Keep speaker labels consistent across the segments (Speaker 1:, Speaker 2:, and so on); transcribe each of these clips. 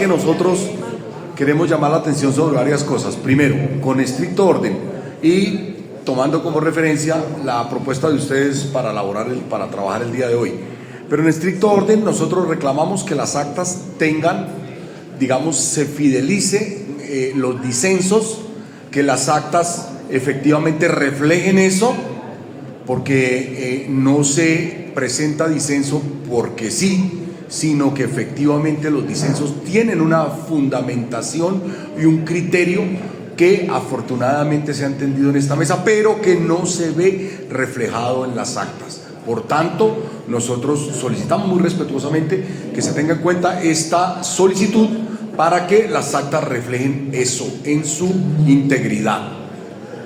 Speaker 1: que nosotros queremos llamar la atención sobre varias cosas. Primero, con estricto orden y tomando como referencia la propuesta de ustedes para trabajar el día de hoy. Pero en estricto orden, nosotros reclamamos que las actas tengan, digamos, se fidelice los disensos, que las actas efectivamente reflejen eso, porque no se presenta disenso porque sí, sino que efectivamente los disensos tienen una fundamentación y un criterio que afortunadamente se ha entendido en esta mesa, pero que no se ve reflejado en las actas. Por tanto, nosotros solicitamos muy respetuosamente que se tenga en cuenta esta solicitud para que las actas reflejen eso en su integridad.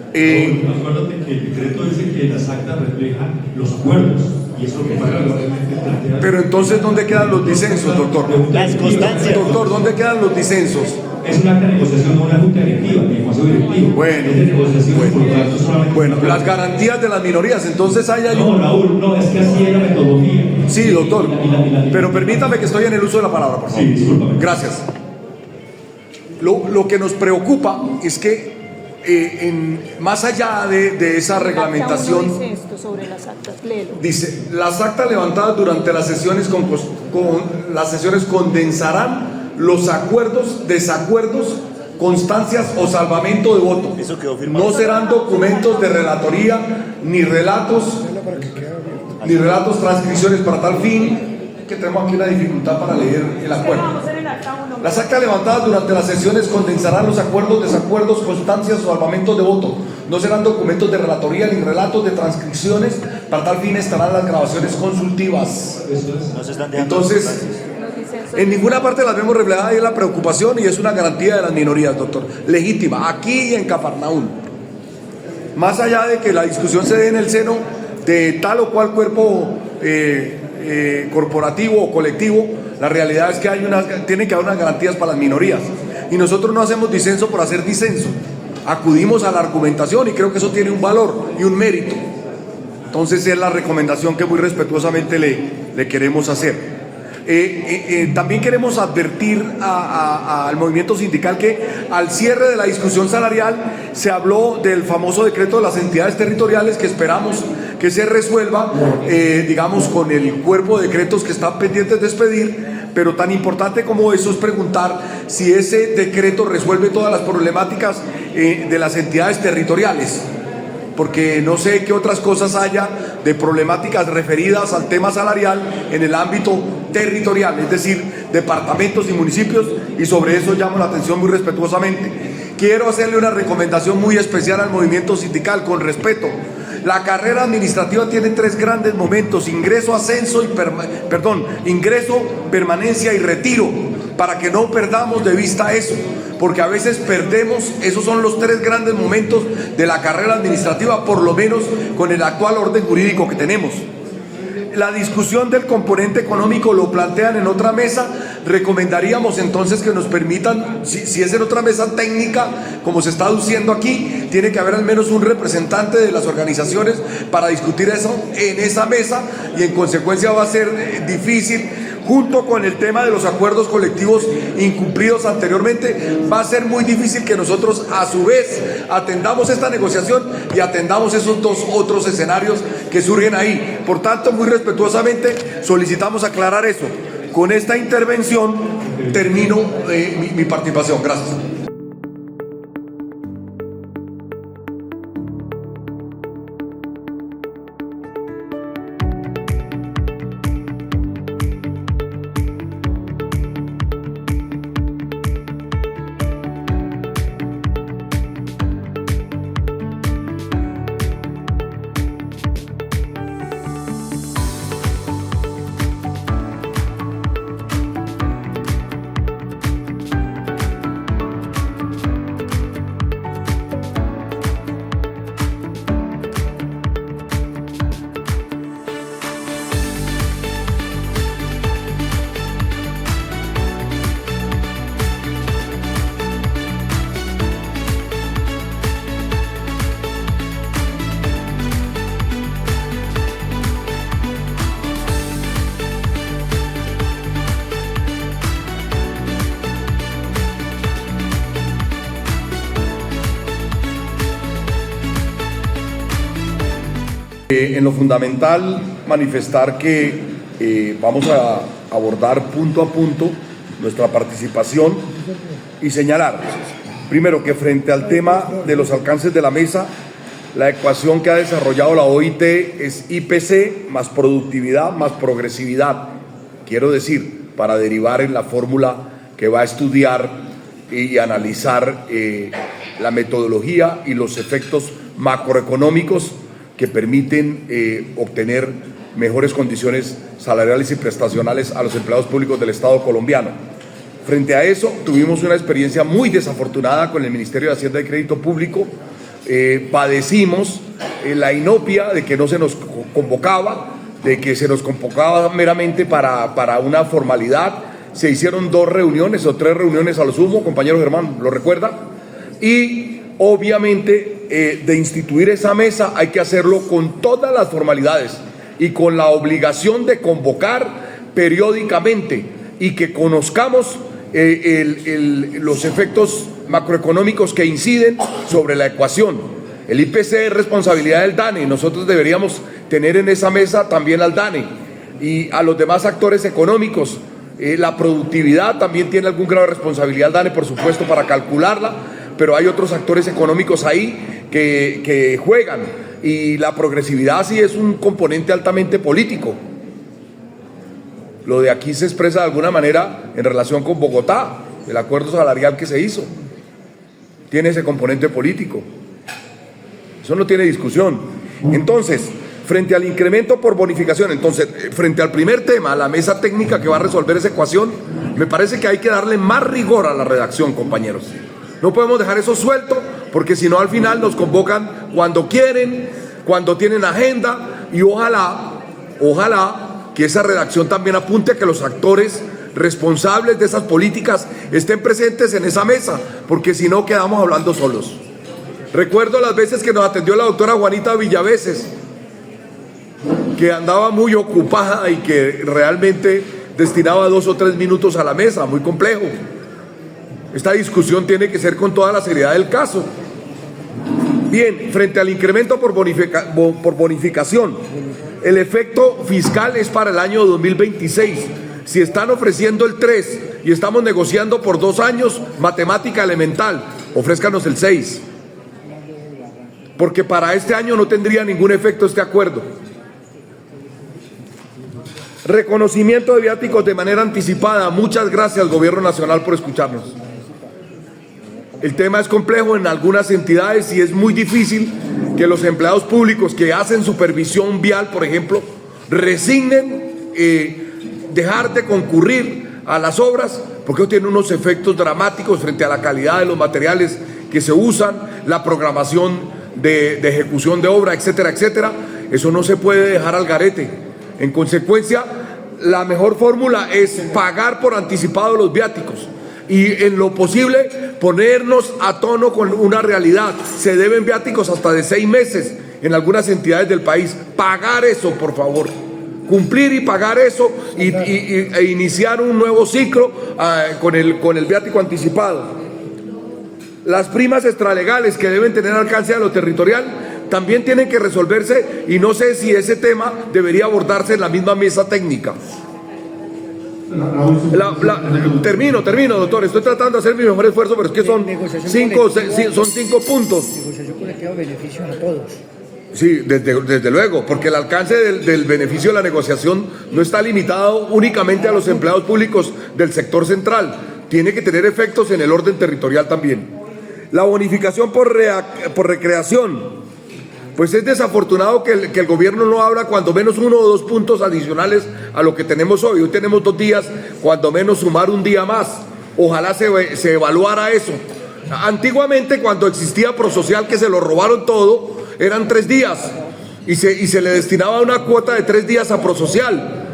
Speaker 2: Acuérdate que el decreto dice que las actas reflejan los acuerdos y eso que plantea.
Speaker 1: Pero entonces, ¿dónde quedan los disensos, doctor?
Speaker 3: Las constancias.
Speaker 1: Doctor, ¿dónde quedan los disensos?
Speaker 2: Es una acta de negociación, no una junta directiva, ni consejo directivo.
Speaker 1: Bueno, las garantías de las minorías, entonces ahí hay
Speaker 2: No, Raúl, no, es que así es la metodología.
Speaker 1: Sí, doctor, pero permítame que estoy en el uso de la palabra, por favor.
Speaker 2: Sí, discúlpame.
Speaker 1: Gracias. Lo que nos preocupa es que más allá de esa reglamentación,
Speaker 4: dice esto sobre las actas, léelo.
Speaker 1: dice, las actas levantadas durante las sesiones condensarán los acuerdos, desacuerdos, constancias o salvamento de voto.
Speaker 3: Eso quedó firmado.
Speaker 1: No serán documentos de relatoría ni relatos transcripciones para tal fin, que tenemos aquí una dificultad para leer el acuerdo. Las actas levantadas durante las sesiones condensarán los acuerdos, desacuerdos, constancias o salvamentos de voto. No serán documentos de relatoría ni relatos de transcripciones. Para tal fin estarán las grabaciones consultivas.
Speaker 3: No se están dejando.
Speaker 1: Entonces, en ninguna parte las vemos reflejada ahí la preocupación y es una garantía de las minorías, doctor. Legítima, aquí y en Cafarnaún. Más allá de que la discusión se dé en el seno de tal o cual cuerpo corporativo o colectivo, la realidad es que tiene que haber unas garantías para las minorías. Y nosotros no hacemos disenso por hacer disenso. Acudimos a la argumentación y creo que eso tiene un valor y un mérito. Entonces es la recomendación que muy respetuosamente le queremos hacer. También queremos advertir al movimiento sindical que al cierre de la discusión salarial se habló del famoso decreto de las entidades territoriales que esperamos que se resuelva, digamos, con el cuerpo de decretos que están pendientes de expedir, pero tan importante como eso es preguntar si ese decreto resuelve todas las problemáticas de las entidades territoriales, porque no sé qué otras cosas haya de problemáticas referidas al tema salarial en el ámbito territorial, es decir, departamentos y municipios, y sobre eso llamo la atención muy respetuosamente. Quiero hacerle una recomendación muy especial al movimiento sindical, con respeto. La carrera administrativa tiene 3 grandes momentos: ingreso, ascenso ingreso, permanencia y retiro, para que no perdamos de vista eso, porque a veces perdemos, esos son los 3 grandes momentos de la carrera administrativa, por lo menos con el actual orden jurídico que tenemos. La discusión del componente económico lo plantean en otra mesa. Recomendaríamos entonces que nos permitan, si es en otra mesa técnica, como se está aduciendo aquí, tiene que haber al menos un representante de las organizaciones para discutir eso en esa mesa, y en consecuencia va a ser difícil, junto con el tema de los acuerdos colectivos incumplidos anteriormente, va a ser muy difícil que nosotros a su vez atendamos esta negociación y atendamos esos 2 otros escenarios que surgen ahí. Por tanto, muy respetuosamente solicitamos aclarar eso. Con esta intervención termino mi participación. Gracias. En lo fundamental, manifestar que vamos a abordar punto a punto nuestra participación y señalar, primero, que frente al tema de los alcances de la mesa, la ecuación que ha desarrollado la OIT es IPC más productividad más progresividad. Quiero decir, para derivar en la fórmula que va a estudiar y analizar la metodología y los efectos macroeconómicos que permiten obtener mejores condiciones salariales y prestacionales a los empleados públicos del Estado colombiano. Frente a eso, tuvimos una experiencia muy desafortunada con el Ministerio de Hacienda y Crédito Público. Padecimos la inopia de que no se nos convocaba, de que se nos convocaba meramente para una formalidad. Se hicieron 2 reuniones o 3 reuniones a lo sumo, compañero Germán, ¿lo recuerda? Y obviamente de instituir esa mesa hay que hacerlo con todas las formalidades y con la obligación de convocar periódicamente y que conozcamos los efectos macroeconómicos que inciden sobre la ecuación. El IPC es responsabilidad del DANE, nosotros deberíamos tener en esa mesa también al DANE y a los demás actores económicos. La productividad también tiene algún grado de responsabilidad el DANE, por supuesto, para calcularla, pero hay otros actores económicos ahí que juegan, y la progresividad sí es un componente altamente político. Lo de aquí se expresa de alguna manera en relación con Bogotá, el acuerdo salarial que se hizo, tiene ese componente político. Eso no tiene discusión. Entonces, frente al incremento por bonificación, frente al primer tema, la mesa técnica que va a resolver esa ecuación, me parece que hay que darle más rigor a la redacción, compañeros. No podemos dejar eso suelto, porque si no al final nos convocan cuando quieren, cuando tienen agenda, y ojalá que esa redacción también apunte a que los actores responsables de esas políticas estén presentes en esa mesa, porque si no quedamos hablando solos. Recuerdo las veces que nos atendió la doctora Juanita Villaveses, que andaba muy ocupada y que realmente destinaba 2 o 3 minutos a la mesa, muy complejo. Esta discusión tiene que ser con toda la seriedad del caso. Bien, frente al incremento por bonificación, el efecto fiscal es para el año 2026. Si están ofreciendo el 3 y estamos negociando por 2 años, matemática elemental, ofrézcanos el 6. Porque para este año no tendría ningún efecto este acuerdo. Reconocimiento de viáticos de manera anticipada. Muchas gracias, Gobierno Nacional, por escucharnos. El tema es complejo en algunas entidades y es muy difícil que los empleados públicos que hacen supervisión vial, por ejemplo, resignen dejar de concurrir a las obras, porque tiene unos efectos dramáticos frente a la calidad de los materiales que se usan, la programación de ejecución de obra, etcétera, etcétera. Eso no se puede dejar al garete. En consecuencia, la mejor fórmula es pagar por anticipado los viáticos y en lo posible ponernos a tono con una realidad. Se deben viáticos hasta de 6 meses en algunas entidades del país. Pagar eso, por favor. Cumplir y pagar eso e iniciar un nuevo ciclo con el viático anticipado. Las primas extralegales que deben tener alcance a lo territorial también tienen que resolverse, y no sé si ese tema debería abordarse en la misma mesa técnica. Termino, doctor. Estoy tratando de hacer mi mejor esfuerzo, pero es que son 5 puntos.
Speaker 5: Negociación colectiva, beneficio a todos.
Speaker 1: Sí, desde luego, porque el alcance del beneficio de la negociación no está limitado únicamente a los empleados públicos del sector central. Tiene que tener efectos en el orden territorial también. La bonificación por recreación. Pues es desafortunado que el gobierno no abra cuando menos 1 o 2 puntos adicionales a lo que tenemos hoy. Hoy tenemos 2 días, cuando menos sumar un día más. Ojalá se evaluara eso. Antiguamente, cuando existía Prosocial, que se lo robaron todo, eran 3 días y se le destinaba una cuota de 3 días a Prosocial.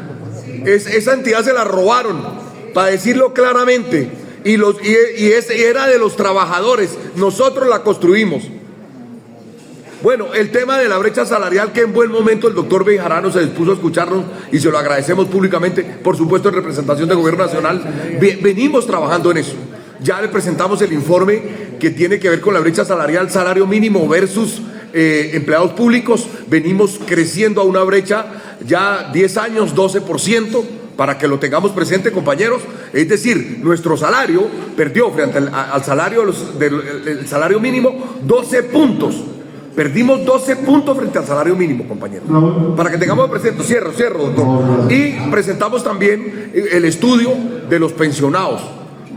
Speaker 1: Esa entidad se la robaron, para decirlo claramente, y era de los trabajadores. Nosotros la construimos. Bueno, el tema de la brecha salarial, que en buen momento el doctor Bejarano se dispuso a escucharnos y se lo agradecemos públicamente, por supuesto en representación del Gobierno Nacional. Venimos trabajando en eso. Ya le presentamos el informe que tiene que ver con la brecha salarial, salario mínimo versus empleados públicos, venimos creciendo a una brecha ya 10 años, 12%, para que lo tengamos presente, compañeros. Es decir, nuestro salario perdió frente al salario del salario mínimo 12 puntos. Perdimos 12 puntos frente al salario mínimo, compañeros. Para que tengamos presente, cierro, doctor. Y presentamos también el estudio de los pensionados.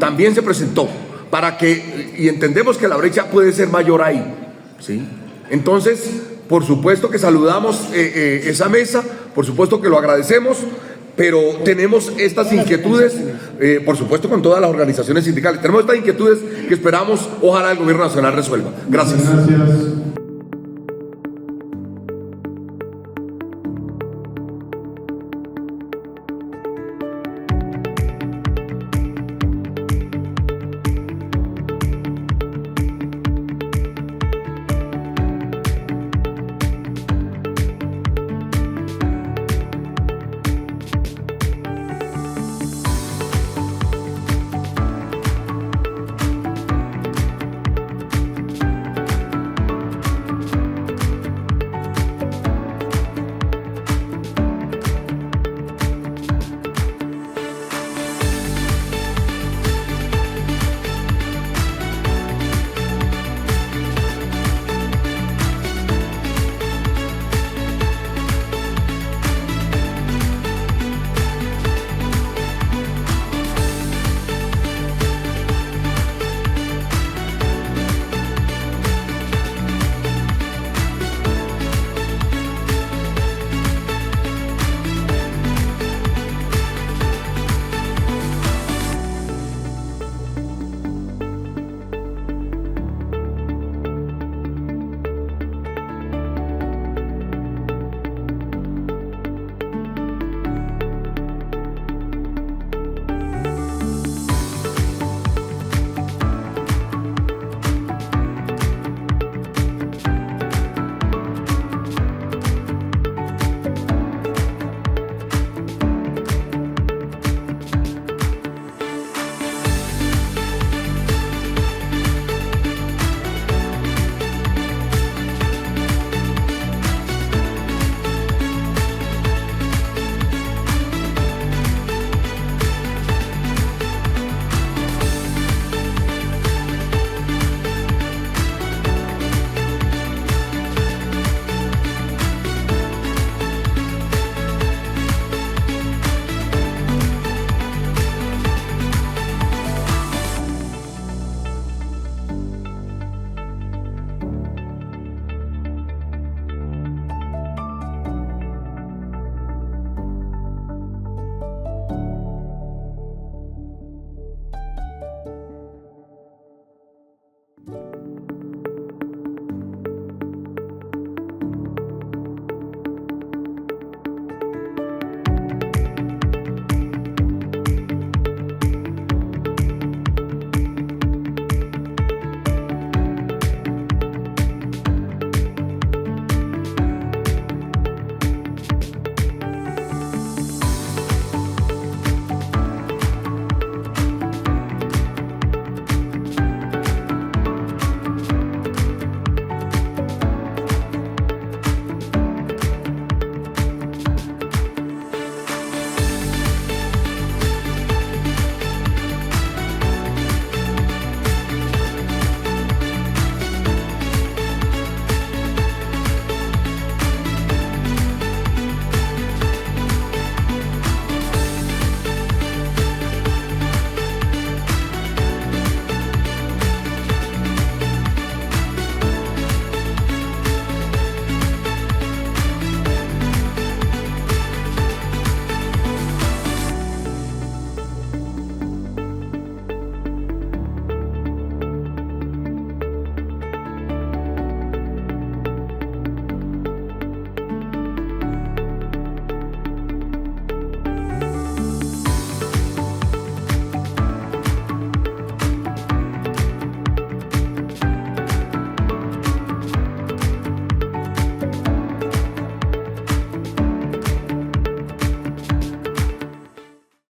Speaker 1: También se presentó. Y entendemos que la brecha puede ser mayor ahí, ¿sí? Entonces, por supuesto que saludamos esa mesa, por supuesto que lo agradecemos, pero tenemos estas inquietudes, por supuesto con todas las organizaciones sindicales, tenemos estas inquietudes que esperamos, ojalá el gobierno nacional resuelva. Gracias.